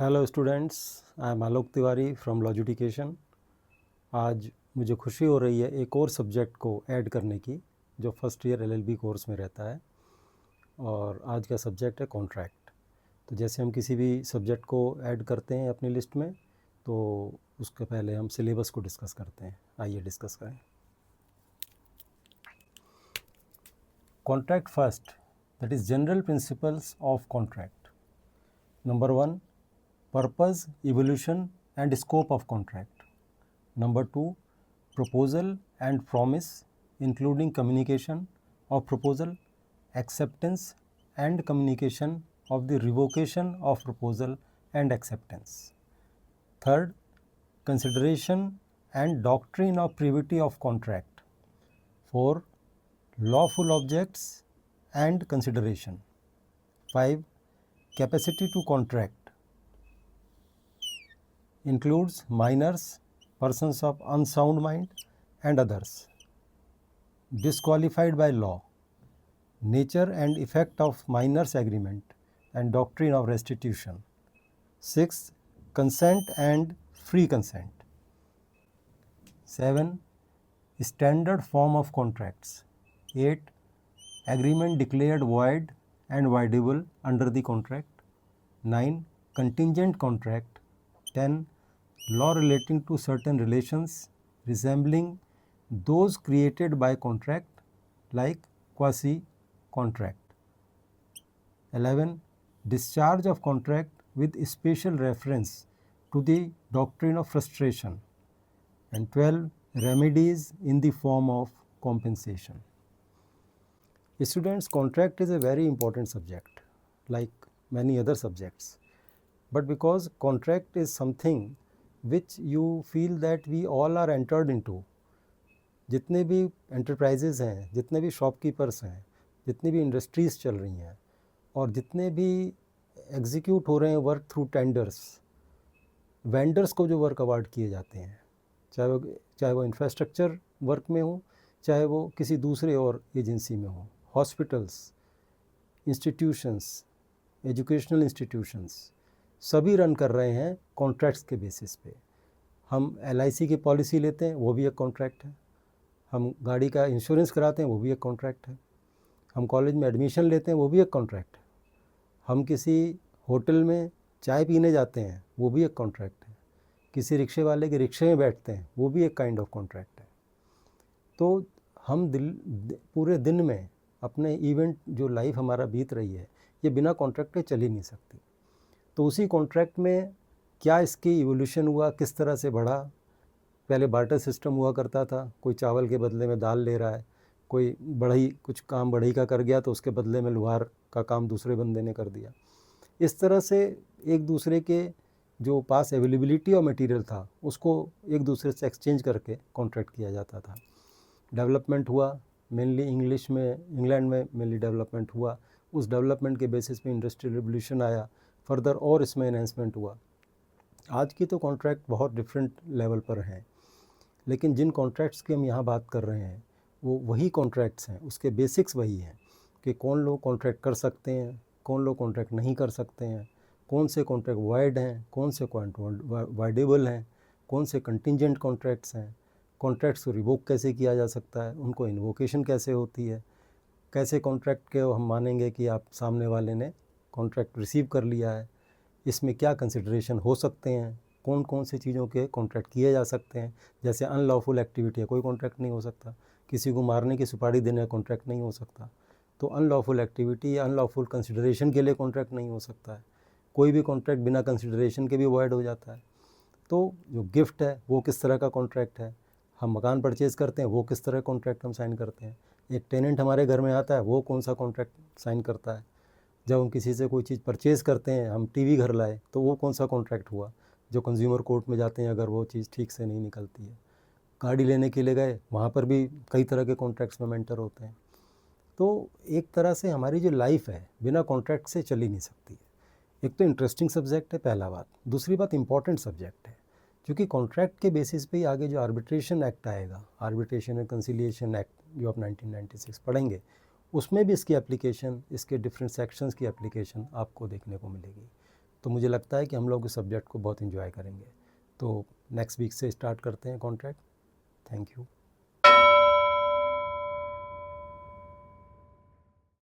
Hello students, I am Alok Tiwari from law education. आज मुझे खुशी हो रही है एक और सब्जेक्ट को ऐड करने की जो फर्स्ट ईयर एलएलबी कोर्स में रहता है, और आज का सब्जेक्ट है कॉन्ट्रैक्ट। तो जैसे हम किसी भी सब्जेक्ट को ऐड करते हैं अपनी लिस्ट में, तो उसके पहले हम सिलेबस को डिस्कस करते हैं। आइए डिस्कस करें। Contract first, that is general principles of contract. Number 1, purpose, evolution and scope of contract. Number 2, proposal and promise, including communication of proposal, acceptance and communication of the revocation of proposal and acceptance. Third, consideration and doctrine of privity of contract. 4, lawful objects and consideration. 5, capacity to contract includes minors, persons of unsound mind and others. Disqualified by law, nature and effect of minors agreement and doctrine of restitution. 6, consent and free consent. 7, standard form of contracts. 8, agreement declared void and voidable under the contract. 9, contingent contract. 10, law relating to certain relations resembling those created by contract like quasi contract. 11, discharge of contract with special reference to the doctrine of frustration. And 12, remedies in the form of compensation. Students, contract is a very important subject like many other subjects, but because contract is something which you feel that we all are entered into, जितने भी enterprises हैं, जितने भी shopkeepers हैं, जितनी भी industries चल रही हैं, और जितने भी execute हो रहे हैं work through tenders, vendors को जो work award किए जाते हैं, चाहे वो infrastructure work में हो, चाहे वो किसी दूसरे और एजेंसी में हो, हॉस्पिटल्स, इंस्टीट्यूशंस, एजुकेशनल इंस्टीट्यूशंस सभी रन कर रहे हैं कॉन्ट्रैक्ट्स के बेसिस पे। हम LIC की पॉलिसी लेते हैं, वो भी एक कॉन्ट्रैक्ट है। हम गाड़ी का इंश्योरेंस कराते हैं, वो भी एक कॉन्ट्रैक्ट है। हम कॉलेज में एडमिशन लेते हैं, वो भी एक कॉन्ट्रैक्ट है। हम किसी होटल में चाय पीने जाते हैं, वो भी एक कॉन्ट्रैक्ट है। किसी रिक्शे वाले के रिक्शे में बैठते हैं, वो भी एक काइंड ऑफ कॉन्ट्रैक्ट है। तो हम पूरे दिन में अपने इवेंट जो लाइफ हमारा बीत रही है, ये बिना कॉन्ट्रैक्ट के चल ही नहीं सकती। तो उसी कॉन्ट्रैक्ट में क्या इसकी इवोल्यूशन हुआ, किस तरह से बढ़ा। पहले बार्टर सिस्टम हुआ करता था, कोई चावल के बदले में दाल ले रहा है, कोई बढ़ई कुछ काम बढ़ई का कर गया तो उसके बदले में लोहार का काम दूसरे बंदे ने कर दिया। इस तरह से एक दूसरे के जो पास अवेलेबिलिटी ऑफ मटेरियल था उसको एक दूसरे से एक्सचेंज करके कॉन्ट्रैक्ट किया जाता था। डेवलपमेंट हुआ, मेनली इंग्लैंड में मेनली डेवलपमेंट हुआ। उस डेवलपमेंट के बेसिस पे इंडस्ट्रियल रिवोल्यूशन आया, फर्दर और इसमें एनहेंसमेंट हुआ। आज की तो कॉन्ट्रैक्ट बहुत डिफरेंट लेवल पर हैं, लेकिन जिन कॉन्ट्रैक्ट्स की हम यहाँ बात कर रहे हैं वो वही कॉन्ट्रैक्ट्स हैं, उसके बेसिक्स वही हैं कि कौन लोग कॉन्ट्रैक्ट कर सकते हैं, कौन लोग कॉन्ट्रैक्ट नहीं कर सकते हैं, कौन से कॉन्ट्रैक्ट वाइड हैं, कौन से वाइडेबल हैं, कौन से कंटिंजेंट कॉन्ट्रैक्ट्स हैं, कॉन्ट्रैक्ट्स को रिवोक कैसे किया जा सकता है, उनको इन्वोकेशन कैसे होती है, कैसे कॉन्ट्रैक्ट के हम मानेंगे कि आप सामने वाले ने कॉन्ट्रैक्ट रिसीव कर लिया है, इसमें क्या कंसिडरेशन हो सकते हैं, कौन कौन सी चीज़ों के कॉन्ट्रैक्ट किए जा सकते हैं। जैसे अनलॉफुल एक्टिविटी है, कोई कॉन्ट्रैक्ट नहीं हो सकता। किसी को मारने की सुपारी देने का कॉन्ट्रैक्ट नहीं हो सकता। तो अनलॉफुल एक्टिविटी या अनलॉफुल कंसिडरेशन के लिए कॉन्ट्रैक्ट नहीं हो सकता है। कोई भी कॉन्ट्रैक्ट बिना कंसिडरेशन के भी अवॉइड हो जाता है। तो जो गिफ्ट है वो किस तरह का कॉन्ट्रैक्ट है, हम मकान परचेज़ करते हैं वो किस तरह कॉन्ट्रैक्ट हम साइन करते हैं, एक टेनेंट हमारे घर में आता है वो कौन सा कॉन्ट्रैक्ट साइन करता है, जब हम किसी से कोई चीज़ परचेज़ करते हैं, हम टीवी घर लाए तो वो कौन सा कॉन्ट्रैक्ट हुआ, जो कंज्यूमर कोर्ट में जाते हैं अगर वो चीज़ ठीक से नहीं निकलती है। गाड़ी लेने के लिए गए, वहाँ पर भी कई तरह के कॉन्ट्रैक्ट्स में मेंटर होते हैं। तो एक तरह से हमारी जो लाइफ है बिना कॉन्ट्रैक्ट से चल ही नहीं सकती है। एक तो इंटरेस्टिंग सब्जेक्ट है, पहला बात। दूसरी बात, इम्पॉर्टेंट सब्जेक्ट है, क्योंकि कॉन्ट्रैक्ट के बेसिस पे ही आगे जो आर्बिट्रेशन एक्ट आएगा, आर्बिट्रेशन एंड कंसिलिएशन एक्ट जो आप 1996 पढ़ेंगे, उसमें भी इसकी एप्लीकेशन, इसके डिफरेंट सेक्शंस की एप्लीकेशन आपको देखने को मिलेगी। तो मुझे लगता है कि हम लोग इस सब्जेक्ट को बहुत इन्जॉय करेंगे। तो नेक्स्ट वीक से स्टार्ट करते हैं कॉन्ट्रैक्ट। Thank you.